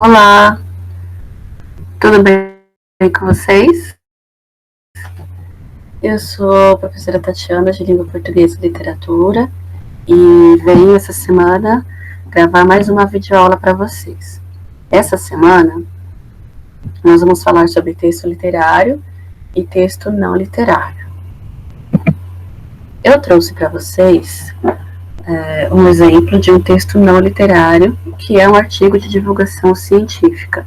Olá, tudo bem com vocês? Eu sou a professora Tatiana de Língua Portuguesa e Literatura e venho essa semana gravar mais uma videoaula para vocês. Essa semana nós vamos falar sobre texto literário e texto não literário. Eu trouxe para vocês um exemplo de um texto não literário, que é um artigo de divulgação científica.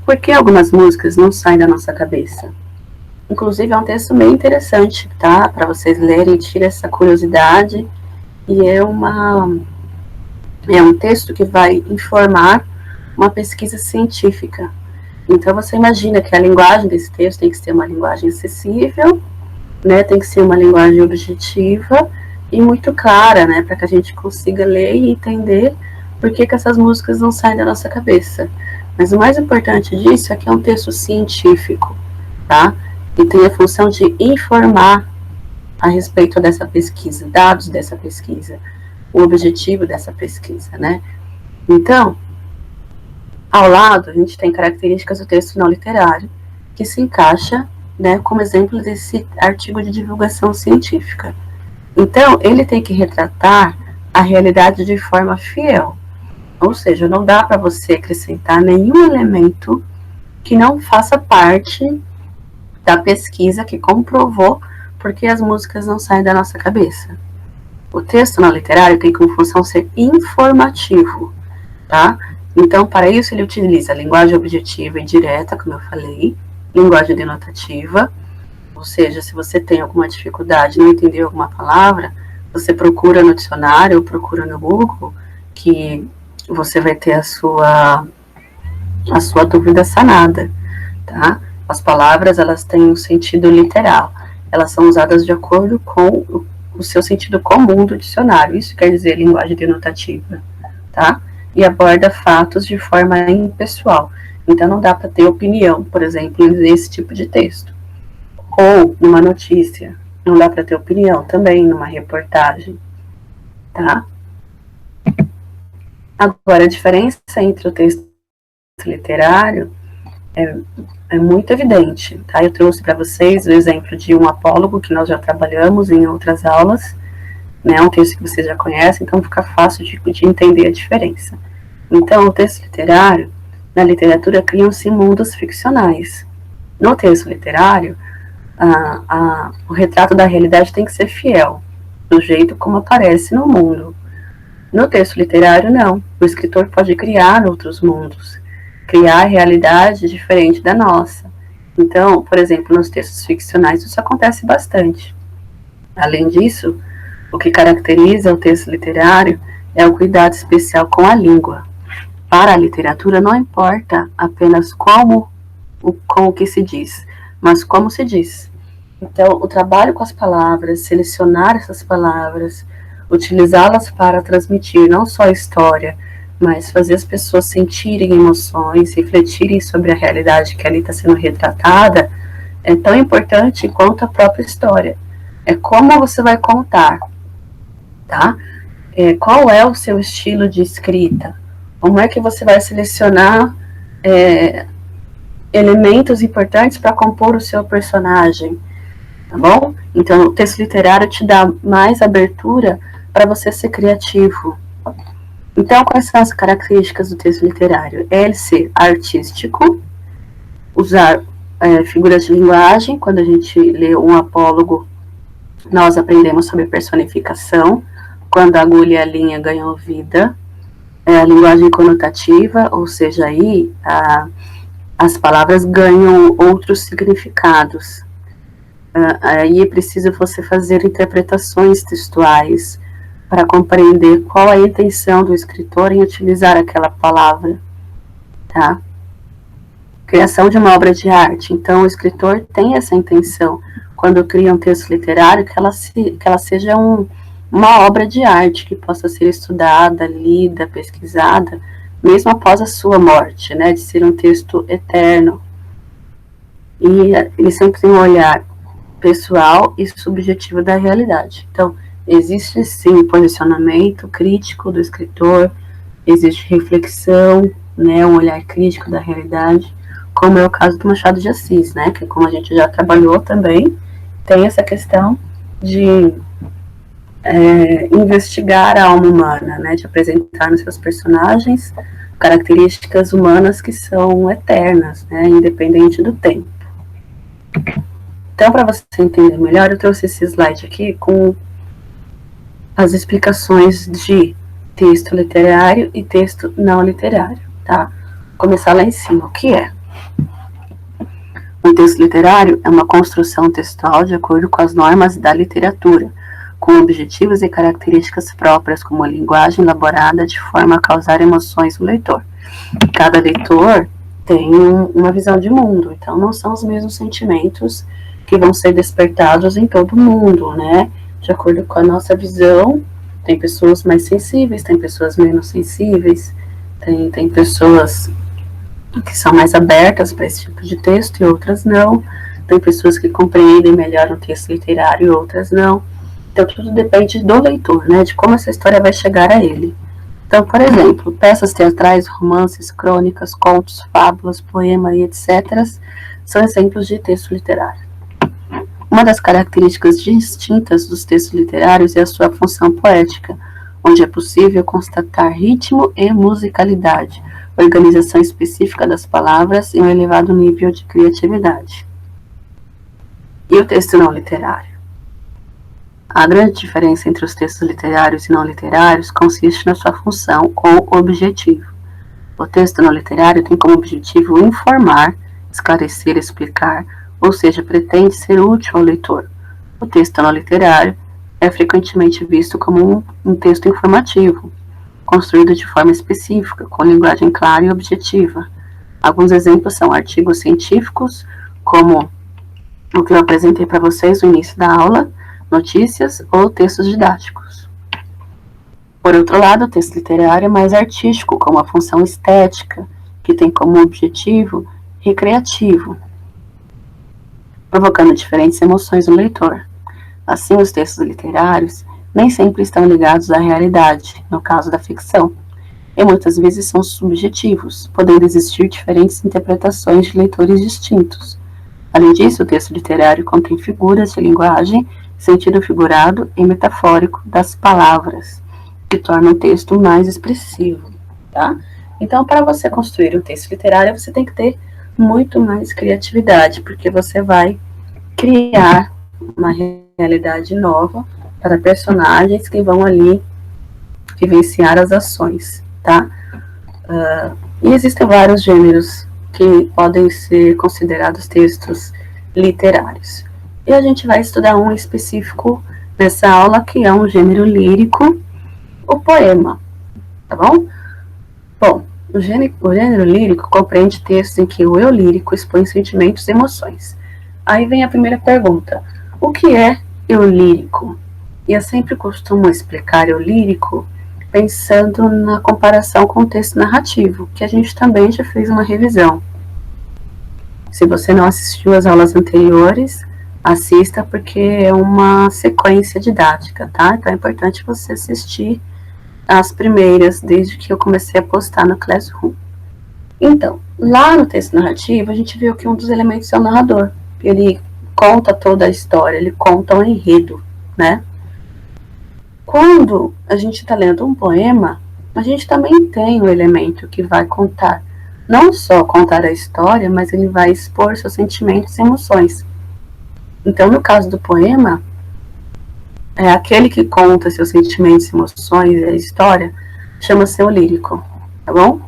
Por que algumas músicas não saem da nossa cabeça? Inclusive é um texto meio interessante, tá? Para vocês lerem, tira essa curiosidade. E é um texto que vai informar uma pesquisa científica. Então você imagina que a linguagem desse texto tem que ser uma linguagem acessível, né? Tem que ser uma linguagem objetiva e muito clara, né? Para que a gente consiga ler e entender por que essas músicas não saem da nossa cabeça. Mas o mais importante disso é que é um texto científico, tá? E tem a função de informar a respeito dessa pesquisa, dados dessa pesquisa, o objetivo dessa pesquisa, né? Então, ao lado, a gente tem características do texto não literário, que se encaixa, né, como exemplo desse artigo de divulgação científica. Então, ele tem que retratar a realidade de forma fiel, ou seja, não dá para você acrescentar nenhum elemento que não faça parte da pesquisa que comprovou porque as músicas não saem da nossa cabeça. O texto não literário tem como função ser informativo, tá? Então, para isso, ele utiliza linguagem objetiva e direta, como eu falei, linguagem denotativa, ou seja, se você tem alguma dificuldade, não entendeu alguma palavra, você procura no dicionário ou procura no Google, que você vai ter a sua dúvida sanada, tá? As palavras, elas têm um sentido literal. Elas são usadas de acordo com o seu sentido comum do dicionário. Isso quer dizer linguagem denotativa, tá? E aborda fatos de forma impessoal. Então, não dá para ter opinião, por exemplo, nesse tipo de texto. Ou numa notícia. Não dá para ter opinião também numa reportagem, tá? Agora, a diferença entre o texto literário é muito evidente, tá? Eu trouxe para vocês o exemplo de um apólogo que nós já trabalhamos em outras aulas, né? Um texto que vocês já conhecem, então fica fácil de entender a diferença. Então, o texto literário, na literatura, criam-se mundos ficcionais. No texto literário, o retrato da realidade tem que ser fiel, do jeito como aparece no mundo. No texto literário, não. O escritor pode criar outros mundos, criar realidade diferente da nossa. Então, por exemplo, nos textos ficcionais isso acontece bastante. Além disso, o que caracteriza o texto literário é o cuidado especial com a língua. Para a literatura não importa apenas com o que se diz, mas como se diz. Então, o trabalho com as palavras, selecionar essas palavras, utilizá-las para transmitir não só a história, mas fazer as pessoas sentirem emoções, refletirem sobre a realidade que ali está sendo retratada, é tão importante quanto a própria história. É como você vai contar, tá? Qual é o seu estilo de escrita? Como é que você vai selecionar elementos importantes para compor o seu personagem, tá bom? Então, o texto literário te dá mais abertura para você ser criativo. Então, quais são as características do texto literário? É ele ser artístico, usar figuras de linguagem. Quando a gente lê um apólogo, nós aprendemos sobre personificação, quando a agulha e a linha ganham vida. A linguagem conotativa, ou seja, aí as palavras ganham outros significados. Aí é preciso você fazer interpretações textuais para compreender qual a intenção do escritor em utilizar aquela palavra, tá? Criação de uma obra de arte. Então, o escritor tem essa intenção, quando cria um texto literário, que ela seja uma obra de arte, que possa ser estudada, lida, pesquisada, mesmo após a sua morte, né? De ser um texto eterno. E ele sempre tem um olhar pessoal e subjetivo da realidade. Então, existe sim posicionamento crítico do escritor, existe reflexão, né, um olhar crítico da realidade, como é o caso do Machado de Assis, né, que como a gente já trabalhou também, tem essa questão de investigar a alma humana, né, de apresentar nos seus personagens características humanas que são eternas, né, independente do tempo. Então, para você entender melhor, eu trouxe esse slide aqui com as explicações de texto literário e texto não literário, tá? Vou começar lá em cima. O que é? Um texto literário é uma construção textual de acordo com as normas da literatura, com objetivos e características próprias, como a linguagem elaborada de forma a causar emoções no leitor. Cada leitor tem uma visão de mundo, então não são os mesmos sentimentos que vão ser despertados em todo mundo, né? De acordo com a nossa visão, tem pessoas mais sensíveis, tem pessoas menos sensíveis, tem pessoas que são mais abertas para esse tipo de texto e outras não, tem pessoas que compreendem melhor um texto literário e outras não. Então tudo depende do leitor, né? De como essa história vai chegar a ele. Então, por exemplo, peças teatrais, romances, crônicas, contos, fábulas, poema e etc. são exemplos de texto literário. Uma das características distintas dos textos literários é a sua função poética, onde é possível constatar ritmo e musicalidade, organização específica das palavras e um elevado nível de criatividade. E o texto não literário? A grande diferença entre os textos literários e não literários consiste na sua função ou objetivo. O texto não literário tem como objetivo informar, esclarecer, explicar, ou seja, pretende ser útil ao leitor. O texto não literário é frequentemente visto como um texto informativo, construído de forma específica, com linguagem clara e objetiva. Alguns exemplos são artigos científicos, como o que eu apresentei para vocês no início da aula, notícias ou textos didáticos. Por outro lado, o texto literário é mais artístico, com uma função estética, que tem como objetivo recreativo, provocando diferentes emoções no leitor. Assim, os textos literários nem sempre estão ligados à realidade, no caso da ficção, e muitas vezes são subjetivos, podendo existir diferentes interpretações de leitores distintos. Além disso, o texto literário contém figuras de linguagem, sentido figurado e metafórico das palavras, que tornam o texto mais expressivo, tá? Então, para você construir um texto literário, você tem que ter muito mais criatividade, porque você vai criar uma realidade nova para personagens que vão ali vivenciar as ações, tá? E existem vários gêneros que podem ser considerados textos literários. E a gente vai estudar um específico nessa aula, que é um gênero lírico, o poema, tá bom? Bom, o gênero lírico compreende textos em que o eu lírico expõe sentimentos e emoções. Aí vem a primeira pergunta: o que é eu lírico? E eu sempre costumo explicar eu lírico pensando na comparação com o texto narrativo, que a gente também já fez uma revisão. Se você não assistiu às aulas anteriores, assista, porque é uma sequência didática, tá? Então é importante você assistir as primeiras, desde que eu comecei a postar no Classroom. Então, lá no texto narrativo, a gente viu que um dos elementos é o narrador. Ele conta toda a história, ele conta o enredo, né? Quando a gente está lendo um poema, a gente também tem um elemento que vai contar, não só contar a história, mas ele vai expor seus sentimentos e emoções. Então, no caso do poema, é aquele que conta seus sentimentos, emoções e a história, chama-se eu lírico, tá bom?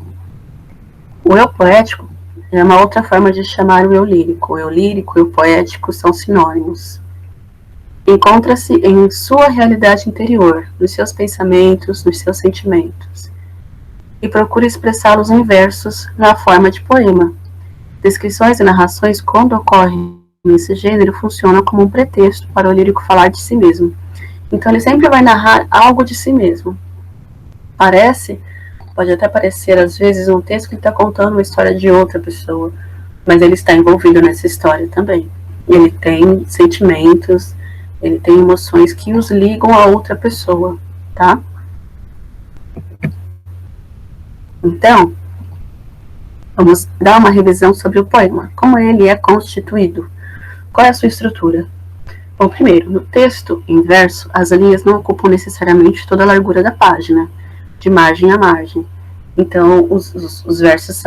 O eu poético é uma outra forma de chamar o eu lírico. O eu lírico e o poético são sinônimos. Encontra-se em sua realidade interior, nos seus pensamentos, nos seus sentimentos, e procura expressá-los em versos na forma de poema. Descrições e narrações, quando ocorrem nesse gênero, funcionam como um pretexto para o lírico falar de si mesmo. Então ele sempre vai narrar algo de si mesmo. Pode até parecer às vezes um texto que está contando uma história de outra pessoa, mas ele está envolvido nessa história também. Ele tem sentimentos, ele tem emoções que os ligam a outra pessoa, tá? Então, Vamos dar uma revisão sobre o poema. Como ele é constituído? Qual é a sua estrutura? Bom, primeiro, no texto em verso, as linhas não ocupam necessariamente toda a largura da página, de margem a margem. Então, os versos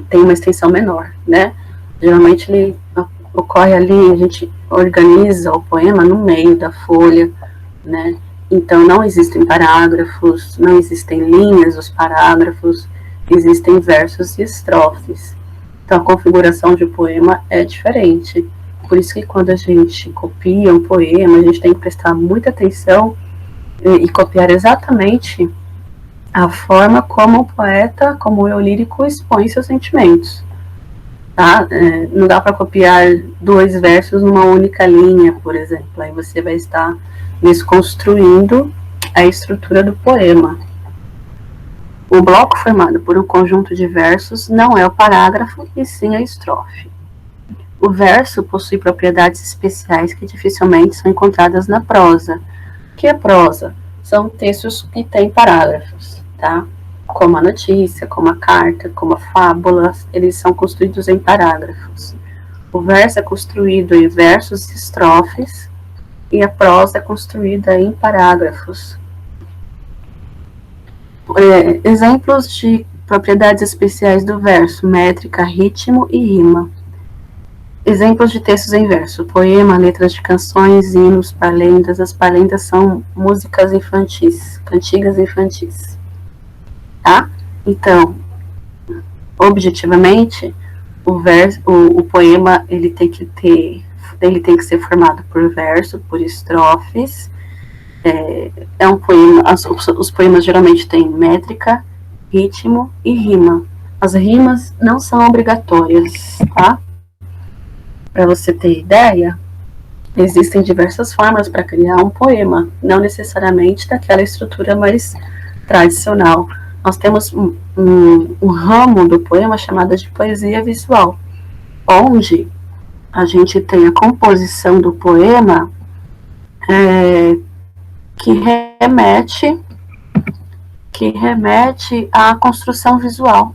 têm uma extensão menor, né? Geralmente ele ocorre ali, a gente organiza o poema no meio da folha, né? Então, não existem parágrafos, não existem linhas dos parágrafos, existem versos e estrofes. Então, a configuração de poema é diferente. Por isso que quando a gente copia um poema, a gente tem que prestar muita atenção e copiar exatamente a forma como o poeta, como o eu lírico, expõe seus sentimentos. Tá? Não dá para copiar 2 versos numa única linha, por exemplo. Aí você vai estar desconstruindo a estrutura do poema. O bloco formado por um conjunto de versos não é o parágrafo, e sim a estrofe. O verso possui propriedades especiais que dificilmente são encontradas na prosa. O que é prosa? São textos que têm parágrafos, tá? Como a notícia, como a carta, como a fábula, eles são construídos em parágrafos. O verso é construído em versos e estrofes, e a prosa é construída em parágrafos. Exemplos de propriedades especiais do verso: métrica, ritmo e rima. Exemplos de textos em verso: poema, letras de canções, hinos, parlendas. As parlendas são músicas infantis, cantigas infantis. Tá? Então, objetivamente, o poema ele tem que ser formado por verso, por estrofes. Um poema, os poemas geralmente têm métrica, ritmo e rima. As rimas não são obrigatórias, tá? Para você ter ideia, existem diversas formas para criar um poema, não necessariamente daquela estrutura mais tradicional. Nós temos um ramo do poema chamado de poesia visual, onde a gente tem a composição do poema que remete à construção visual.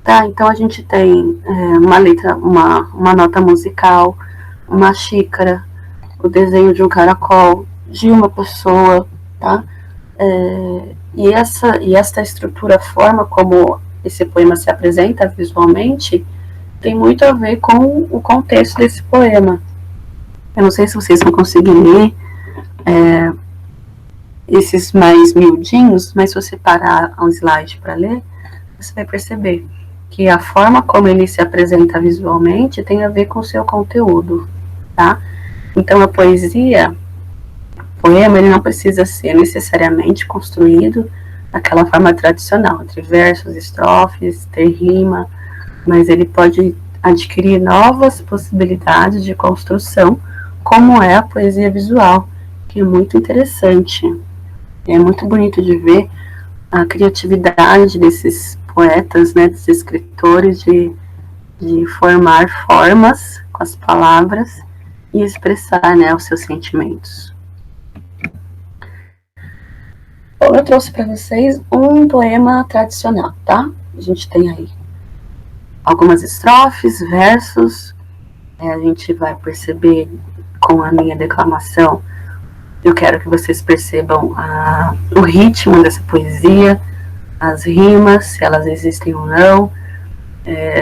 Tá? Então a gente tem uma letra, uma nota musical, uma xícara, o desenho de um caracol, de uma pessoa, tá? E essa estrutura, a forma como esse poema se apresenta visualmente, tem muito a ver com o contexto desse poema. Eu não sei se vocês vão conseguir ler esses mais miudinhos, mas se você parar um slide para ler, você vai perceber que a forma como ele se apresenta visualmente tem a ver com o seu conteúdo, tá? Então, a poesia, o poema, ele não precisa ser necessariamente construído daquela forma tradicional, entre versos, estrofes, ter rima, mas ele pode adquirir novas possibilidades de construção, como é a poesia visual, que é muito interessante. É muito bonito de ver a criatividade desses poetas, né, desses escritores, de formar formas com as palavras e expressar, né, os seus sentimentos. Bom, eu trouxe para vocês um poema tradicional, tá? A gente tem aí algumas estrofes, versos, a gente vai perceber com a minha declamação. Eu quero que vocês percebam o ritmo dessa poesia, as rimas, se elas existem ou não,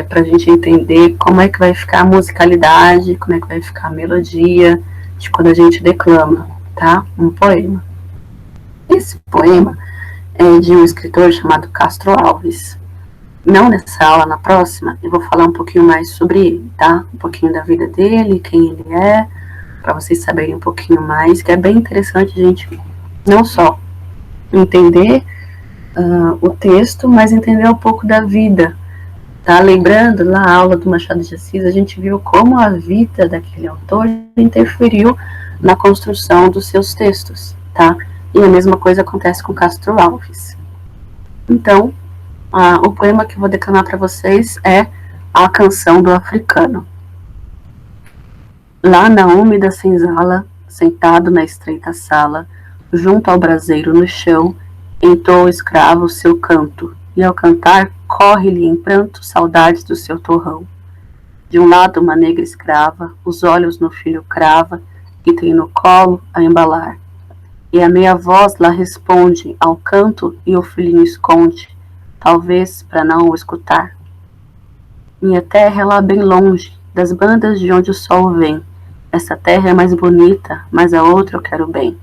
para a gente entender como é que vai ficar a musicalidade, como é que vai ficar a melodia de quando a gente declama, tá? Um poema. Esse poema é de um escritor chamado Castro Alves. Não nessa aula, na próxima, eu vou falar um pouquinho mais sobre ele, tá? Um pouquinho da vida dele, quem ele é, para vocês saberem um pouquinho mais, que é bem interessante a gente não só entender o texto, mas entender um pouco da vida, tá? Lembrando, lá na aula do Machado de Assis, a gente viu como a vida daquele autor interferiu na construção dos seus textos, tá? E a mesma coisa acontece com Castro Alves. Então, o poema que eu vou declamar para vocês é A Canção do Africano. Lá na úmida senzala, sentado na estreita sala, junto ao braseiro no chão, entoa o escravo seu canto, e ao cantar corre-lhe em pranto saudades do seu torrão. De um lado uma negra escrava, os olhos no filho crava, que tem no colo a embalar. E a meia voz lá responde ao canto e o filhinho esconde, talvez para não o escutar. Minha terra é lá bem longe, das bandas de onde o sol vem. Essa terra é mais bonita, mas a outra eu quero bem.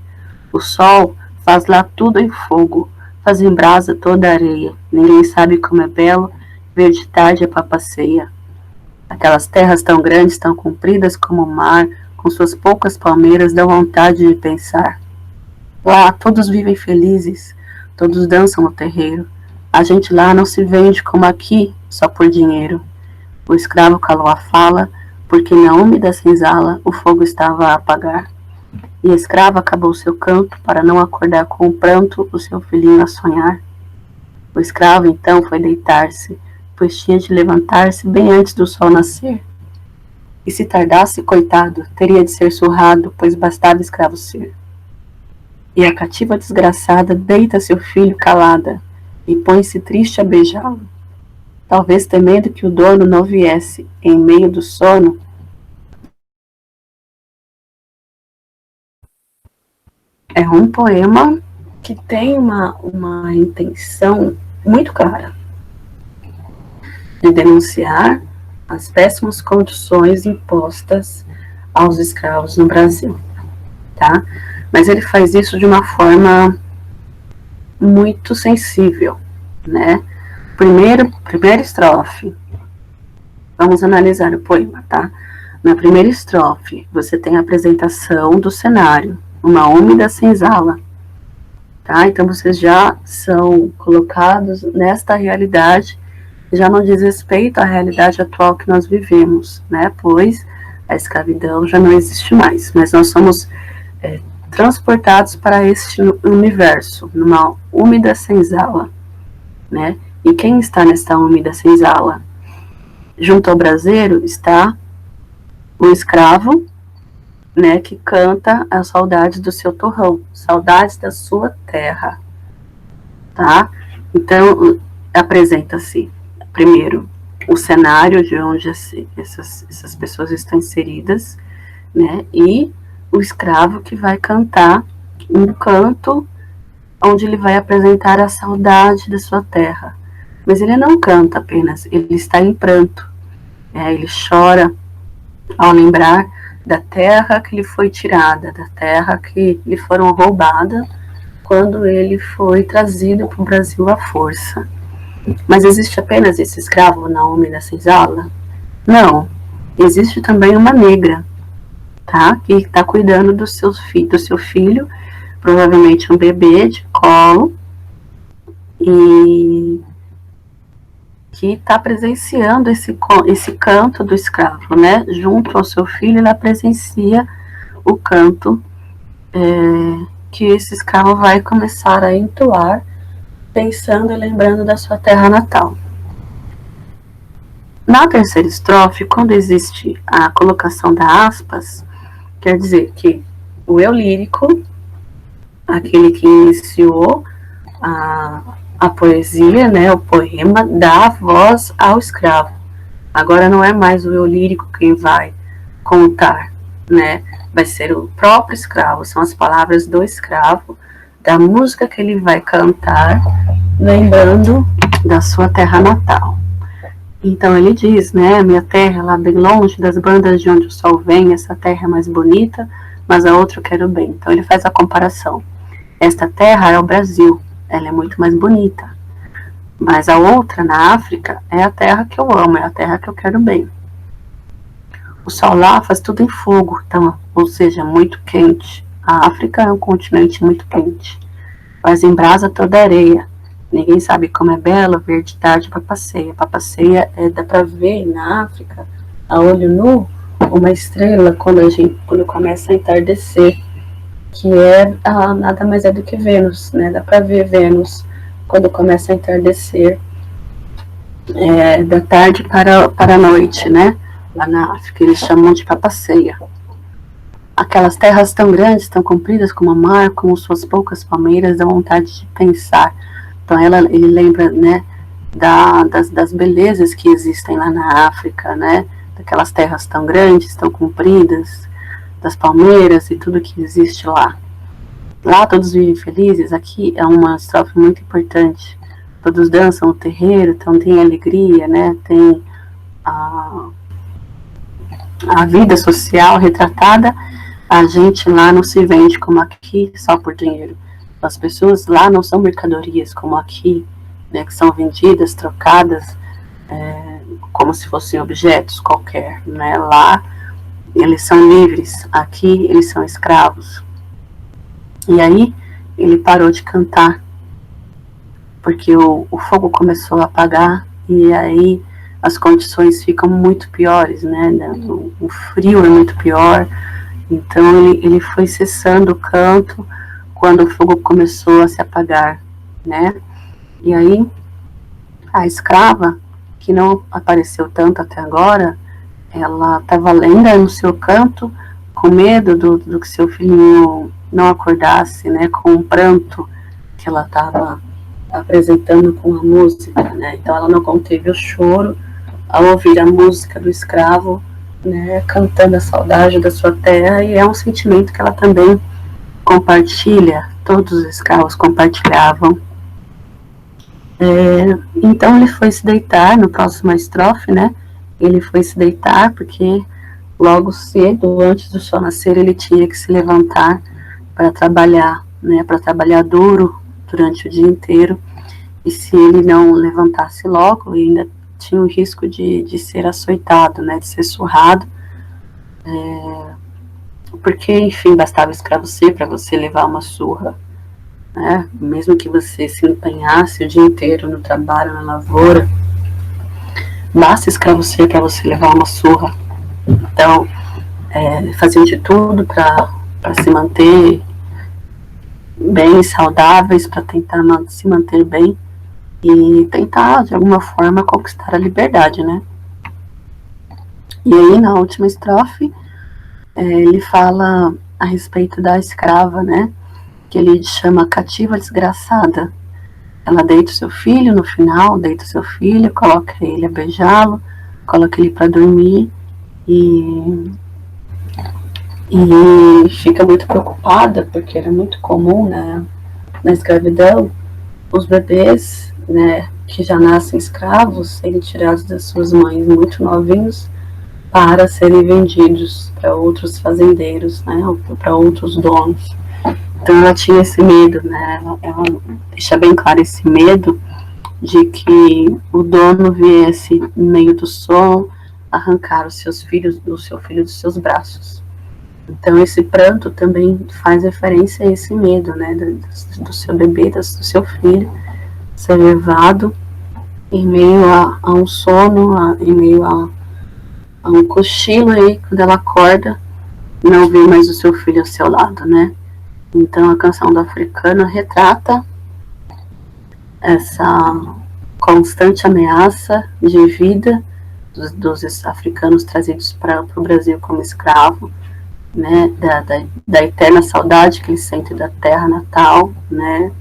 O sol faz lá tudo em fogo, faz em brasa toda a areia. Ninguém sabe como é belo, ver de tarde a papaceia. Aquelas terras tão grandes, tão compridas como o mar, com suas poucas palmeiras, dão vontade de pensar. Lá todos vivem felizes, todos dançam no terreiro. A gente lá não se vende como aqui, só por dinheiro. O escravo calou a fala, porque na úmida senzala o fogo estava a apagar. E a escrava acabou seu canto para não acordar com o pranto o seu filhinho a sonhar. O escravo então foi deitar-se, pois tinha de levantar-se bem antes do sol nascer. E se tardasse, coitado, teria de ser surrado, pois bastava escravo ser. E a cativa desgraçada deita seu filho calada, e põe-se triste a beijá-lo. Talvez temendo que o dono não viesse, em meio do sono. É um poema que tem uma intenção muito clara de denunciar as péssimas condições impostas aos escravos no Brasil, tá? Mas ele faz isso de uma forma muito sensível, né? Primeira estrofe. Vamos analisar o poema, tá? Na primeira estrofe, você tem a apresentação do cenário, uma úmida senzala, tá? Então vocês já são colocados nesta realidade, já não diz respeito à realidade atual que nós vivemos, né? Pois a escravidão já não existe mais, mas nós somos transportados para este universo, numa úmida senzala, né? E quem está nesta úmida senzala? Junto ao braseiro está o escravo, né, que canta as saudades do seu torrão, saudades da sua terra, tá? Então, apresenta-se, primeiro, o cenário de onde essas pessoas estão inseridas, né, e o escravo que vai cantar um canto onde ele vai apresentar a saudade da sua terra. Mas ele não canta apenas, ele está em pranto. Ele chora ao lembrar da terra que lhe foi tirada, da terra que lhe foram roubada quando ele foi trazido para o Brasil à força. Mas existe apenas esse escravo na úmida senzala? Não. Existe também uma negra, tá? Que está cuidando do seu filho, provavelmente um bebê de colo, e que está presenciando esse canto do escravo, né? Junto ao seu filho, ela presencia o canto que esse escravo vai começar a entoar, pensando e lembrando da sua terra natal. Na terceira estrofe, quando existe a colocação da aspas, quer dizer que o eu lírico, aquele que iniciou a poesia, né, o poema, dá voz ao escravo. Agora não é mais o eu lírico quem vai contar, né? Vai ser o próprio escravo, são as palavras do escravo, da música que ele vai cantar, lembrando da sua terra natal. Então ele diz, né, a minha terra lá bem longe das bandas de onde o sol vem, essa terra é mais bonita, mas a outra eu quero bem. Então ele faz a comparação. Esta terra é o Brasil, ela é muito mais bonita. Mas a outra, na África, é a terra que eu amo, é a terra que eu quero bem. O sol lá faz tudo em fogo, então, ou seja, muito quente. A África é um continente muito quente. Faz em brasa toda a areia. Ninguém sabe como é belo ver de tarde papaceia. Papaceia dá para ver na África, a olho nu, uma estrela quando começa a entardecer, que nada mais é do que Vênus, né? Dá para ver Vênus quando começa a entardecer, da tarde para a noite, né? Lá na África eles chamam de papaceia. Aquelas terras tão grandes, tão compridas como o mar, com suas poucas palmeiras, dá vontade de pensar. Então ele lembra, né, das belezas que existem lá na África, né? Daquelas terras tão grandes, tão compridas, das palmeiras e tudo que existe lá. Lá todos vivem felizes, aqui é uma estrofe muito importante. Todos dançam o terreiro, então tem alegria, né? Tem a vida social retratada. A gente lá não se vende como aqui só por dinheiro. As pessoas lá não são mercadorias como aqui, né, que são vendidas, trocadas, como se fossem objetos qualquer, né? Lá eles são livres, aqui eles são escravos. E aí ele parou de cantar, porque o fogo começou a apagar, e aí as condições ficam muito piores, né? O frio é muito pior, então ele foi cessando o canto quando o fogo começou a se apagar, né? E aí a escrava, que não apareceu tanto até agora, ela estava ainda no seu canto, com medo do que seu filhinho não acordasse, né, com um pranto que ela estava apresentando com a música, né? Então ela não conteve o choro ao ouvir a música do escravo, né, cantando a saudade da sua terra, e é um sentimento que ela também compartilha, todos os escravos compartilhavam. Então ele foi se deitar no próximo estrofe, né? Ele foi se deitar porque logo cedo, antes do sol nascer, ele tinha que se levantar para trabalhar, né? Para trabalhar duro durante o dia inteiro. E se ele não levantasse logo, ainda tinha o risco de ser açoitado, né? De ser surrado. Porque, enfim, bastava escravo ser para você levar uma surra. Né? Mesmo que você se empenhasse o dia inteiro no trabalho, na lavoura, basta escravo ser para você levar uma surra. Então, faziam de tudo para se manter bem, saudáveis, para tentar se manter bem e tentar, de alguma forma, conquistar a liberdade, né? E aí, na última estrofe, ele fala a respeito da escrava, né? Que ele chama cativa desgraçada. Ela deita o seu filho no final, deita o seu filho, coloca ele a beijá-lo, coloca ele para dormir e fica muito preocupada, porque era muito comum, né, na escravidão os bebês, né, que já nascem escravos serem tirados das suas mães muito novinhos para serem vendidos para outros fazendeiros, né, ou para outros donos. Então ela tinha esse medo, né? Ela deixa bem claro esse medo de que o dono viesse no meio do sono arrancar o seu filho dos seus braços. Então esse pranto também faz referência a esse medo, né? Do seu bebê, do seu filho ser levado em meio a um sono, em meio a um cochilo, aí quando ela acorda não vê mais o seu filho ao seu lado, né? Então a canção do africano retrata essa constante ameaça de vida dos africanos trazidos para o Brasil como escravo, né, da eterna saudade que eles sentem da terra natal, né,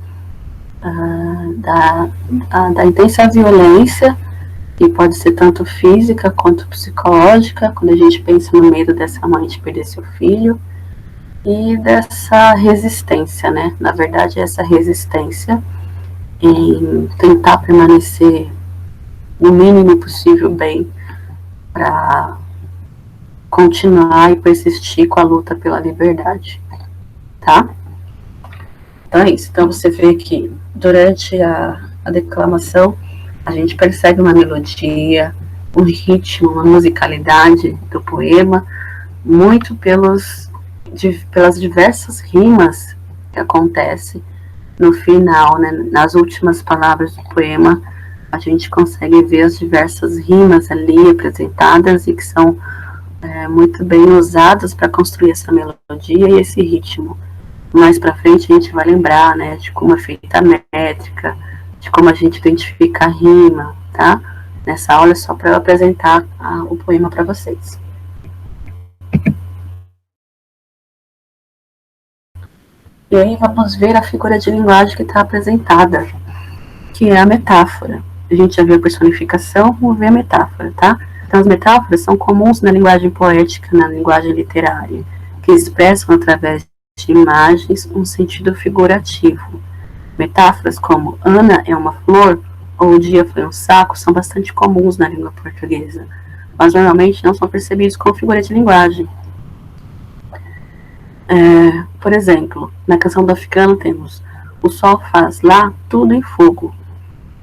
da intensa violência, que pode ser tanto física quanto psicológica, quando a gente pensa no medo dessa mãe de perder seu filho, e dessa resistência, né? Na verdade, essa resistência em tentar permanecer o mínimo possível bem para continuar e persistir com a luta pela liberdade, tá? Então é isso. Então você vê que durante a declamação a gente percebe uma melodia, um ritmo, uma musicalidade do poema, muito pelas diversas rimas que acontecem no final, né? Nas últimas palavras do poema, a gente consegue ver as diversas rimas ali apresentadas e que são muito bem usadas para construir essa melodia e esse ritmo. Mais para frente a gente vai lembrar, né, de como é feita a métrica, de como a gente identifica a rima, tá? Nessa aula é só para eu apresentar o poema para vocês. E aí vamos ver a figura de linguagem que está apresentada, que é a metáfora. a gente já viu a personificação, vamos ver a metáfora, tá? Então, as metáforas são comuns na linguagem poética, na linguagem literária, que expressam através de imagens um sentido figurativo. Metáforas como Ana é uma flor ou o dia foi um saco são bastante comuns na língua portuguesa, mas normalmente não são percebidos como figura de linguagem. Por exemplo, na canção do africano temos o sol faz lá tudo em fogo.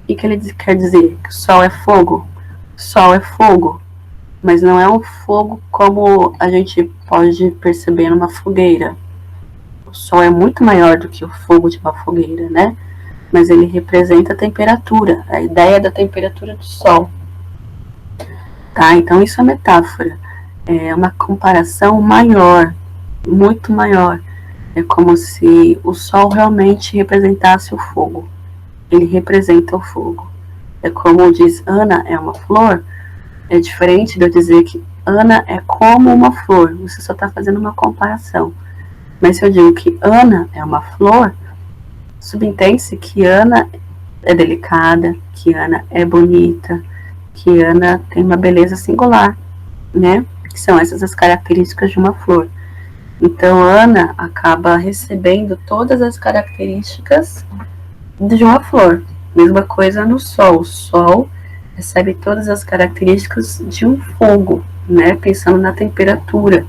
O que ele quer dizer? Que o sol é fogo? Sol é fogo, mas não é um fogo como a gente pode perceber numa fogueira. O sol é muito maior do que o fogo de uma fogueira, né? Mas ele representa a temperatura, a ideia da temperatura do sol. Tá? Então isso é metáfora. É uma comparação maior, muito maior. É como se o sol realmente representasse o fogo. Ele representa o fogo. É como diz Ana é uma flor, é diferente de eu dizer que Ana é como uma flor. Você só está fazendo uma comparação. Mas se eu digo que Ana é uma flor, subentende-se que Ana é delicada, que Ana é bonita, que Ana tem uma beleza singular, né? Que são essas as características de uma flor. Então, Ana acaba recebendo todas as características de uma flor. Mesma coisa no sol. O sol recebe todas as características de um fogo, né? Pensando na temperatura,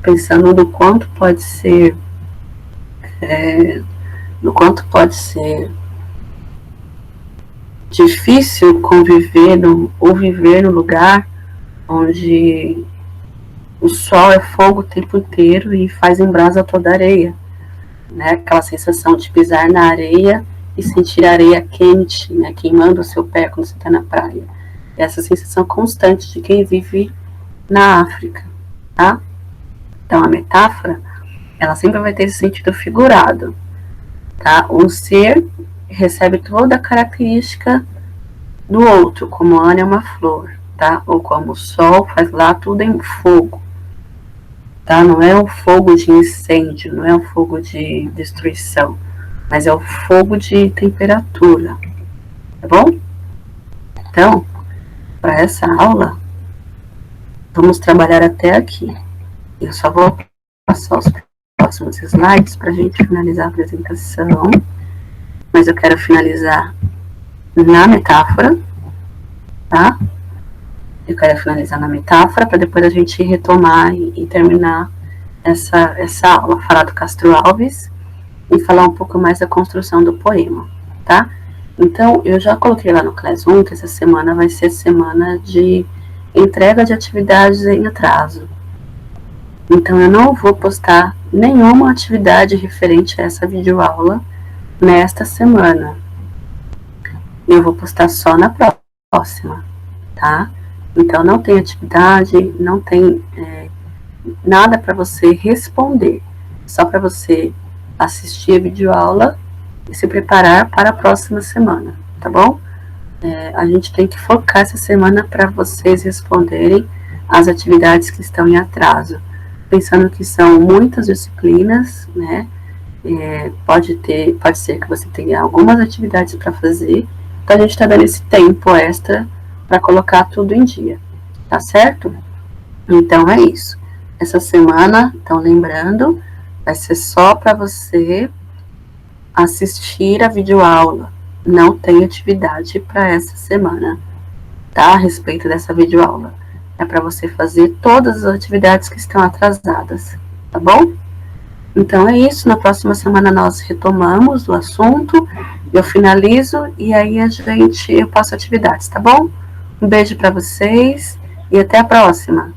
pensando no quanto pode ser difícil conviver ou viver no lugar onde o sol é fogo o tempo inteiro e faz em brasa toda a areia, né? Aquela sensação de pisar na areia e sentir a areia quente, né? Queimando o seu pé quando você está na praia. Essa sensação constante de quem vive na África, tá? Então, a metáfora, ela sempre vai ter esse sentido figurado, tá? Um ser recebe toda a característica do outro, como a Ana é uma flor, tá? Ou como o sol faz lá tudo em fogo, tá? Não é o fogo de incêndio, não é o fogo de destruição, mas é o fogo de temperatura, tá bom? Então, para essa aula, vamos trabalhar até aqui. Eu só vou passar os próximos slides para a gente finalizar a apresentação, mas eu quero finalizar na metáfora, tá? Eu quero finalizar na metáfora para depois a gente retomar e terminar essa aula, falar do Castro Alves e falar um pouco mais da construção do poema, tá? Então, eu já coloquei lá no Classroom que essa semana vai ser semana de entrega de atividades em atraso. Então, eu não vou postar nenhuma atividade referente a essa videoaula nesta semana. Eu vou postar só na próxima, tá? Então, não tem atividade, não tem nada para você responder, só para você assistir a videoaula e se preparar para a próxima semana, tá bom? A gente tem que focar essa semana para vocês responderem as atividades que estão em atraso, pensando que são muitas disciplinas, né? Pode ser que você tenha algumas atividades para fazer, então a gente está dando esse tempo extra para colocar tudo em dia, tá certo? Então é isso. Essa semana, então lembrando, vai ser só para você assistir a videoaula. Não tem atividade para essa semana, tá? A respeito dessa videoaula. É para você fazer todas as atividades que estão atrasadas, tá bom? Então é isso. Na próxima semana nós retomamos o assunto, eu finalizo e aí eu passo atividades, tá bom? Um beijo para vocês e até a próxima.